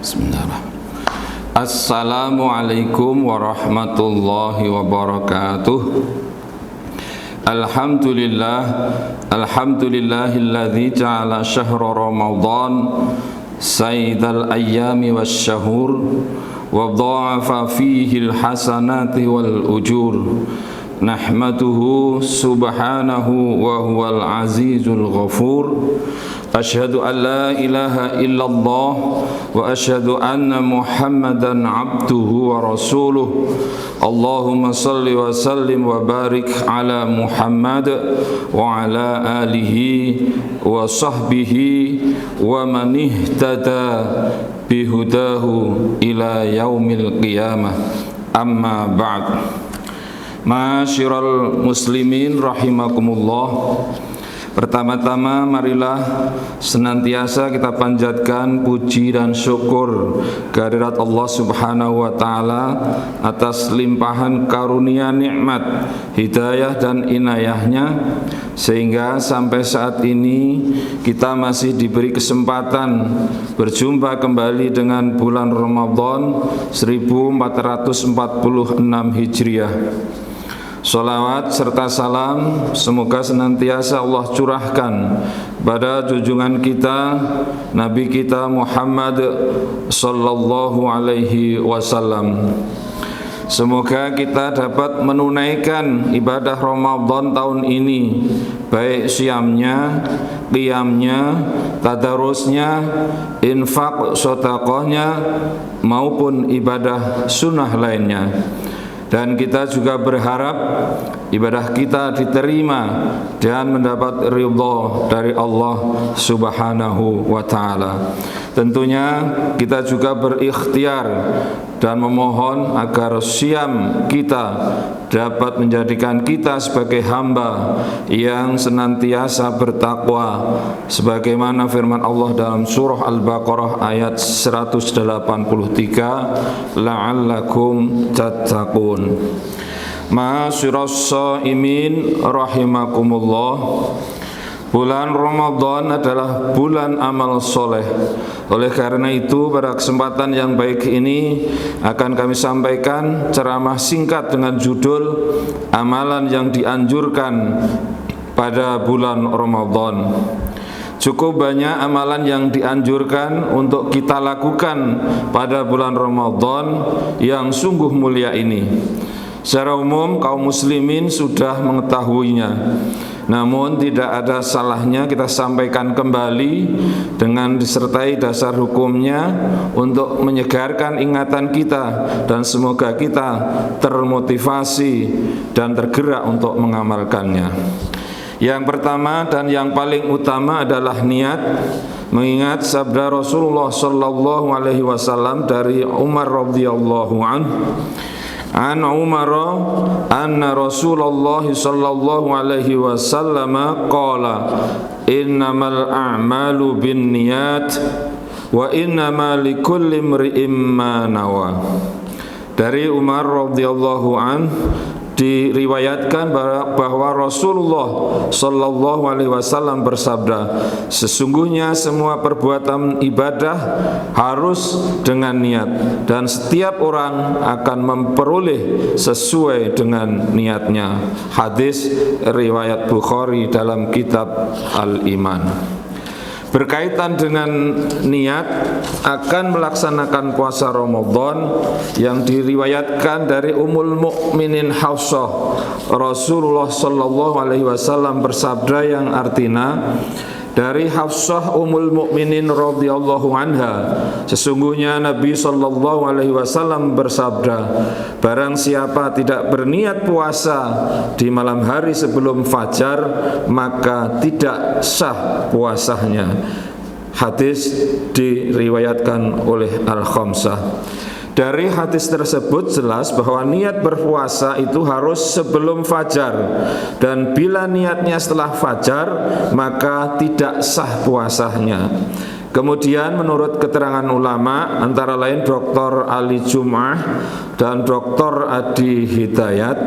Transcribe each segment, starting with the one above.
Bismillahirrahmanirrahim. Assalamualaikum warahmatullahi wabarakatuh. Alhamdulillahilladzi ja'ala syahra Ramadan sayyidal ayyami wasyahur wa dha'afa fihi alhasanati wal ujur. Nahmaduhu subhanahu wa huwal azizul ghafur. Asyhadu an la ilaha illallah wa asyhadu anna Muhammadan abduhu wa rasuluh. Allahumma salli wa sallim wa barik ala Muhammad wa ala alihi wa sahbihi wa man ihtada bihudahu ila yaumil qiyamah. Amma ba'd. Ma'asyiral muslimin rahimakumullah. Pertama-tama marilah senantiasa kita panjatkan puji dan syukur kehadirat Allah Subhanahu wa taala atas limpahan karunia nikmat, hidayah dan inayahnya, sehingga sampai saat ini kita masih diberi kesempatan berjumpa kembali dengan bulan Ramadan 1446 Hijriah. Salawat serta salam semoga senantiasa Allah curahkan pada junjungan kita, Nabi kita Muhammad sallallahu alaihi wasallam. Semoga kita dapat menunaikan ibadah Ramadan tahun ini, baik syamnya, qiyamnya, tadarusnya, infak sedekahnya maupun ibadah sunnah lainnya. Dan kita juga berharap ibadah kita diterima dan mendapat ridha dari Allah Subhanahu wa taala. Tentunya kita juga berikhtiar dan memohon agar siam kita dapat menjadikan kita sebagai hamba yang senantiasa bertakwa, sebagaimana firman Allah dalam surah Al-Baqarah ayat 183, la'allakum tattaqun. Ma'asyiras shaimin rahimakumullah. Bulan Ramadan adalah bulan amal soleh. Oleh karena itu, pada kesempatan yang baik ini akan kami sampaikan ceramah singkat dengan judul amalan yang dianjurkan pada bulan Ramadan. Cukup banyak amalan yang dianjurkan untuk kita lakukan pada bulan Ramadan yang sungguh mulia ini. Secara umum kaum muslimin sudah mengetahuinya. Namun tidak ada salahnya kita sampaikan kembali dengan disertai dasar hukumnya untuk menyegarkan ingatan kita, dan semoga kita termotivasi dan tergerak untuk mengamalkannya. Yang pertama dan yang paling utama adalah niat, mengingat sabda Rasulullah sallallahu alaihi wasallam dari Umar radhiyallahu anhu. An Umar anna Rasulullah sallallahu alaihi wasallam qala innamal a'malu binniyat wa innamal likulli imri'in ma nawa. Dari Umar radhiyallahu anhu diriwayatkan bahwa Rasulullah sallallahu alaihi wasallam bersabda, sesungguhnya semua perbuatan ibadah harus dengan niat, dan setiap orang akan memperoleh sesuai dengan niatnya. Hadis riwayat Bukhari dalam kitab Al-Iman. Berkaitan dengan niat akan melaksanakan puasa Ramadan yang diriwayatkan dari Ummul Mukminin Hafsah, Rasulullah sallallahu alaihi wasallam bersabda yang artinya, dari Hafsah Ummul Mukminin radhiyallahu anha, sesungguhnya Nabi sallallahu alaihi wasallam bersabda, barang siapa tidak berniat puasa di malam hari sebelum fajar, maka tidak sah puasanya. Hadis diriwayatkan oleh Al-Khamsah. Dari hadis tersebut jelas bahwa niat berpuasa itu harus sebelum fajar, dan bila niatnya setelah fajar maka tidak sah puasanya. Kemudian menurut keterangan ulama antara lain Dr. Ali Jum'ah dan Dr. Adi Hidayat,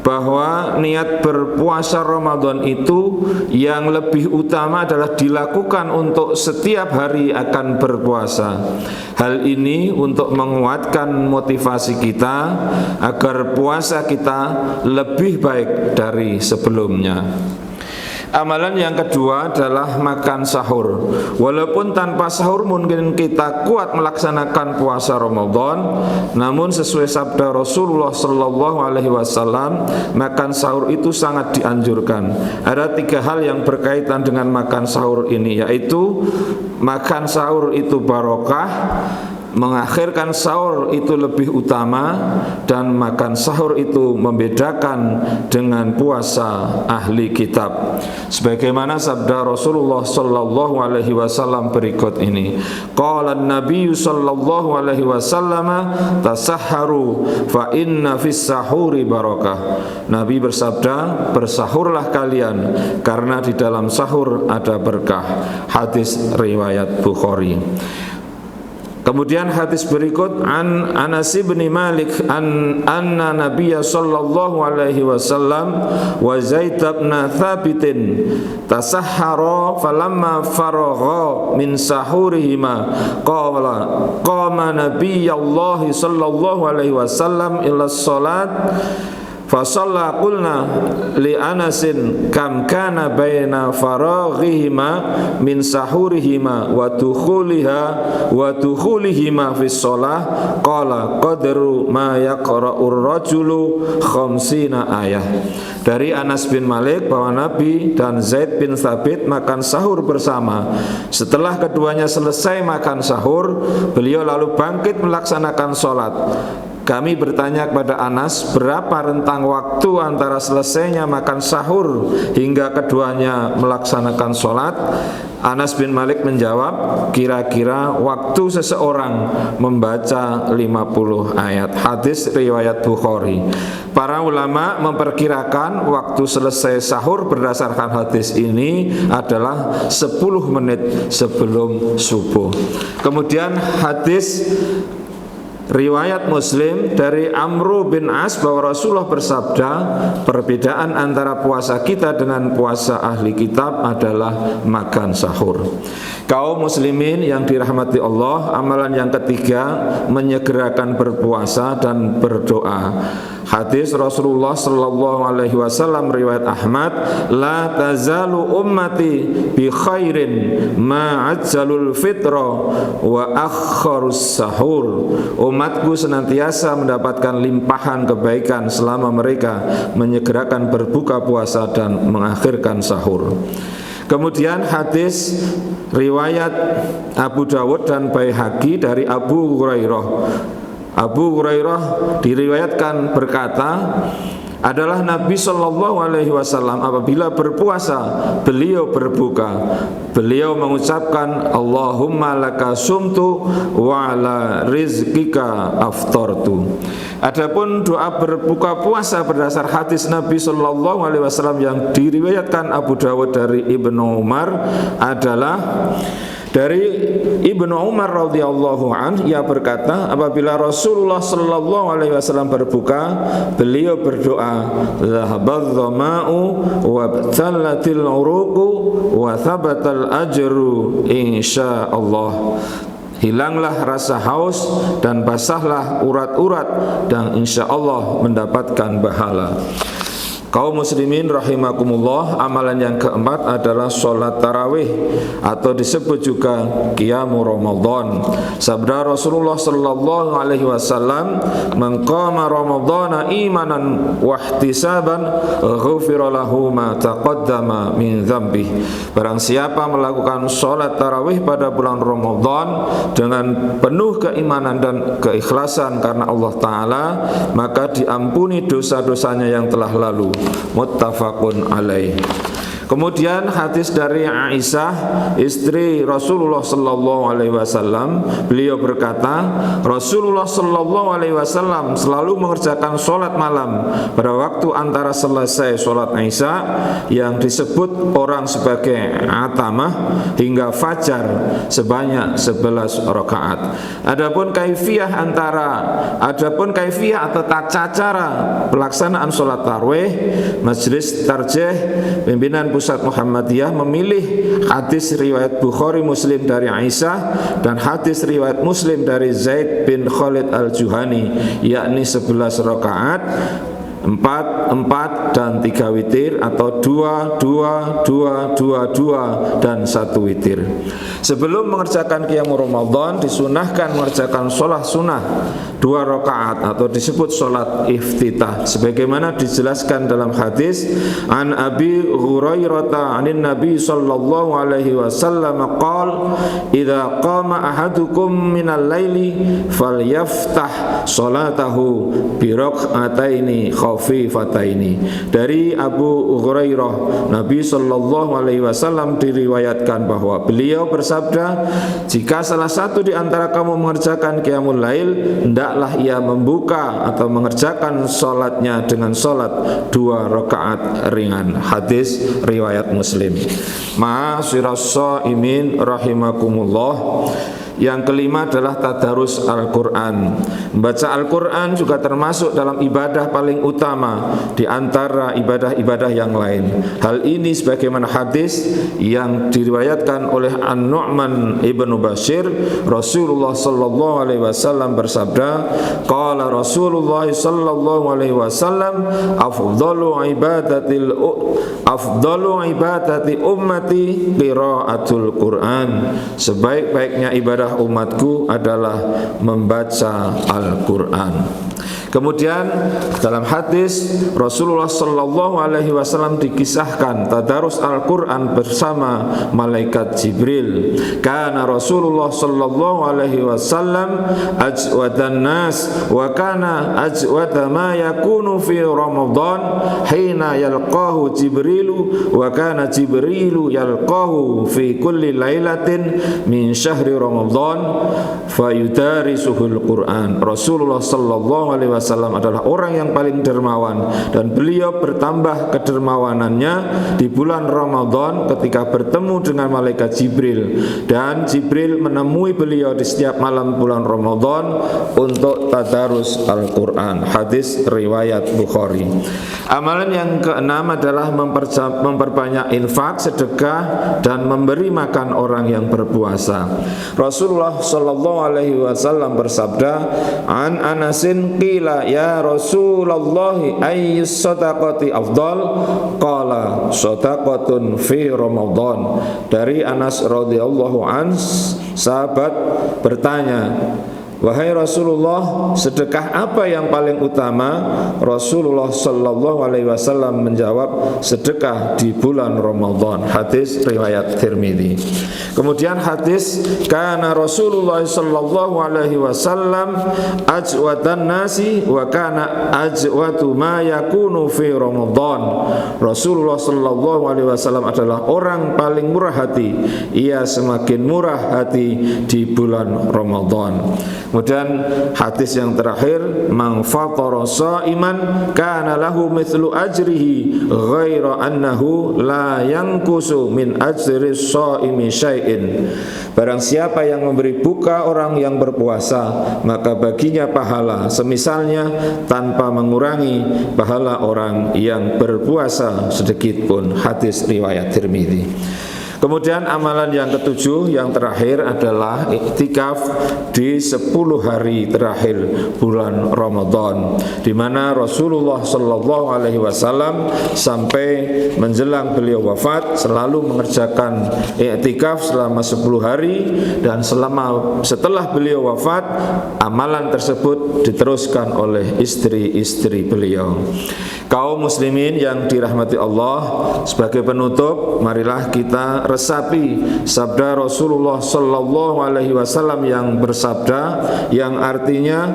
bahwa niat berpuasa Ramadan itu yang lebih utama adalah dilakukan untuk setiap hari akan berpuasa. Hal ini untuk menguatkan motivasi kita agar puasa kita lebih baik dari sebelumnya. Amalan yang kedua adalah makan sahur. Walaupun tanpa sahur mungkin kita kuat melaksanakan puasa Ramadan, namun sesuai sabda Rasulullah sallallahu alaihi wasallam, makan sahur itu sangat dianjurkan. Ada 3 hal yang berkaitan dengan makan sahur ini, yaitu makan sahur itu barokah, mengakhirkan sahur itu lebih utama, dan makan sahur itu membedakan dengan puasa ahli kitab. Sebagaimana sabda Rasulullah sallallahu alaihi wasallam berikut ini. Qala an-nabiy sallallahu alaihi wasallam, tasahharu fa inna fis sahuri barakah. Nabi bersabda, bersahurlah kalian karena di dalam sahur ada berkah. Hadis riwayat Bukhari. Kemudian hadis berikut an Anas bin Malik anna Nabiyya sallallahu alaihi wasallam wa Zaid bin Thabit tasahhara falamma faragha min sahurihima qama Nabiyullah sallallahu alaihi wasallam ila salat fasalla qulna li Anasin kam kana baina faraghihima min sahurihima wa dukhulihima fi shalah qala qadru ma yaqra'ur rajulu khamsina ayah. Dari Anas bin Malik bahwa Nabi dan Zaid bin Thabit makan sahur bersama. Setelah keduanya selesai makan sahur, beliau lalu bangkit melaksanakan sholat. Kami bertanya kepada Anas, berapa rentang waktu antara selesainya makan sahur hingga keduanya melaksanakan sholat? Anas bin Malik menjawab, kira-kira waktu seseorang membaca 50 ayat. Hadis riwayat Bukhari. Para ulama memperkirakan waktu selesai sahur berdasarkan hadis ini adalah 10 menit sebelum subuh. Kemudian hadis riwayat Muslim dari Amr bin As bahwa Rasulullah bersabda, perbedaan antara puasa kita dengan puasa ahli kitab adalah makan sahur. Kaum muslimin yang dirahmati Allah, amalan yang ketiga menyegerakan berpuasa dan berdoa. Hadis Rasulullah sallallahu alaihi wasallam riwayat Ahmad, la tazalu ummati bi khairin ma ajjalul fitra wa akharus sahur. Umatku senantiasa mendapatkan limpahan kebaikan selama mereka menyegerakan berbuka puasa dan mengakhirkan sahur. Kemudian hadis riwayat Abu Dawud dan Baihaqi dari Abu Hurairah. Abu Hurairah diriwayatkan berkata, adalah Nabi sallallahu alaihi wasallam apabila berpuasa beliau berbuka, beliau mengucapkan Allahumma laka sumtu wa ala rizqika aftartu. Adapun doa berbuka puasa berdasar hadis Nabi sallallahu alaihi wasallam yang diriwayatkan Abu Dawud dari Ibnu Umar adalah dari Ibnu Umar radhiyallahu anhu, ia berkata, apabila Rasulullah sallallahu alaihi wasallam berbuka, beliau berdoa, zahabadh dhama'u wa btallatil uruqu wa thabatal ajru insyaallah. Hilanglah rasa haus dan basahlah urat-urat dan insyaallah mendapatkan pahala. Kaum muslimin rahimakumullah, amalan yang keempat adalah sholat tarawih atau disebut juga qiyamu Ramadan. Sabda Rasulullah sallallahu alaihi wasallam, "Man qama Ramadhana imanan wa ihtisaban ghufira lahu ma taqaddama min dzambih." Barang siapa melakukan sholat tarawih pada bulan Ramadan dengan penuh keimanan dan keikhlasan karena Allah Ta'ala, maka diampuni dosa-dosanya yang telah lalu. Muttafaqun alaih. Kemudian hadis dari Aisyah, istri Rasulullah sallallahu alaihi wasallam, beliau berkata, Rasulullah sallallahu alaihi wasallam selalu mengerjakan sholat malam pada waktu antara selesai sholat Isya yang disebut orang sebagai atamah hingga fajar sebanyak 11 rakaat. Adapun kaifiyah atau tata cara pelaksanaan sholat tarawih, Majelis Tarjih Pimpinan Pusat Muhammadiyah memilih hadis riwayat Bukhari Muslim dari Aisyah dan hadis riwayat Muslim dari Zaid bin Khalid al-Juhani, yakni 11 rakaat, 4 dan 3 witir, atau 2 dan 1 witir. Sebelum mengerjakan qiyamul Ramadan disunahkan mengerjakan sholat sunnah 2 rakaat atau disebut sholat iftitah sebagaimana dijelaskan dalam hadis an Abi Hurairah anin Nabi sallallahu alaihi wasallam qala idza qama ahadukum minal laili falyaftah sholatahu bi rak'ataini khafifataini. Dari Abu Hurairah, Nabi sallallahu alaihi wasallam diriwayatkan bahwa beliau bersabda, jika salah satu di antara kamu mengerjakan qiyamul lail, hendaklah ia membuka atau mengerjakan salatnya dengan salat 2 rakaat ringan. Hadis riwayat Muslim. Ma'asyiras shaimin rahimakumullah. Yang kelima adalah tadarus Al-Quran. Membaca Al-Quran juga termasuk dalam ibadah paling utama di antara ibadah-ibadah yang lain. Hal ini sebagaimana hadis yang diriwayatkan oleh An-Nu'man ibnu Bashir, Rasulullah sallallahu alaihi wasallam bersabda, qala Rasulullah sallallahu alaihi wasallam, afdalu ibadati ummati qiraatul Quran. Sebaik-baiknya ibadah umatku adalah membaca Al-Quran. Kemudian dalam hadis Rasulullah sallallahu alaihi wasallam dikisahkan tadarus Al-Quran bersama malaikat Jibril. Kana Rasulullah sallallahu alaihi wasallam ajwadan nas wa kana ajwada ma yakunu fi Ramadan hina yalqahu Jibrilu wa kana Jibrilu yalqahu fi kulli lailatin min syahri Ramadan fayudarisuhul Quran. Rasulullah sallallahu alaihi wasallam adalah orang yang paling dermawan dan beliau bertambah kedermawanannya di bulan Ramadan ketika bertemu dengan malaikat Jibril, dan Jibril menemui beliau di setiap malam bulan Ramadan untuk tadarus Al-Quran. Hadis riwayat Bukhari. Amalan yang keenam adalah memperbanyak infak, sedekah, dan memberi makan orang yang berpuasa. Rasulullah sallallahu alaihi wasallam bersabda, an Anasin qila ya Rasulullah ayyus sadaqati afdal, qala sadaqatun fi Ramadan. Dari Anas radhiyallahu an, sahabat bertanya, wahai Rasulullah, sedekah apa yang paling utama? Rasulullah sallallahu alaihi wasallam menjawab, sedekah di bulan Ramadan. Hadis riwayat Tirmidzi. Kemudian hadis kana Rasulullah sallallahu alaihi wasallam ajwadan nasi wa kana ajwatu ma yakunu fi Ramadan. Rasulullah sallallahu alaihi wasallam adalah orang paling murah hati. Ia semakin murah hati di bulan Ramadan. Kemudian hadis yang terakhir, man fatara shaiman kana lahu mithlu ajrihi ghaira annahu la yanqusu min ajri shaimi syai'in. Barang siapa yang memberi buka orang yang berpuasa, maka baginya pahala semisalnya tanpa mengurangi pahala orang yang berpuasa sedikit pun. Hadis riwayat Tirmidzi. Kemudian amalan yang ketujuh, yang terakhir adalah iktikaf di 10 hari terakhir bulan Ramadan, di mana Rasulullah sallallahu alaihi wasallam sampai menjelang beliau wafat selalu mengerjakan iktikaf selama 10 hari, dan setelah beliau wafat amalan tersebut diteruskan oleh istri-istri beliau. Kaum muslimin yang dirahmati Allah, sebagai penutup marilah kita resapi sabda Rasulullah sallallahu alaihi wasallam yang bersabda, yang artinya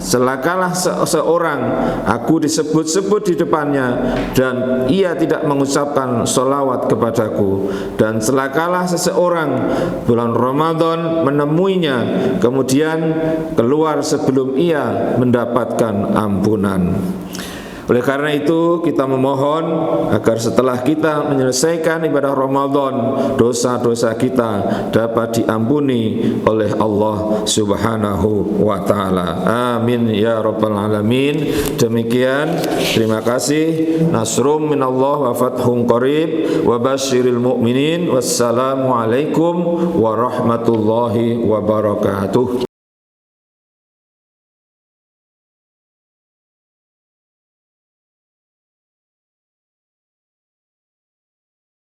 celakalah seorang aku disebut-sebut di depannya dan ia tidak mengucapkan sholawat kepadaku, dan celakalah seseorang bulan Ramadan menemuinya kemudian keluar sebelum ia mendapatkan ampunan. Oleh karena itu kita memohon agar setelah kita menyelesaikan ibadah Ramadan, dosa-dosa kita dapat diampuni oleh Allah Subhanahu wa taala. Amin ya rabbal alamin. Demikian, terima kasih. Nasrum minallah wa fathun qarib wa basyiril mu'minin. Wassalamu alaikum warahmatullahi wabarakatuh.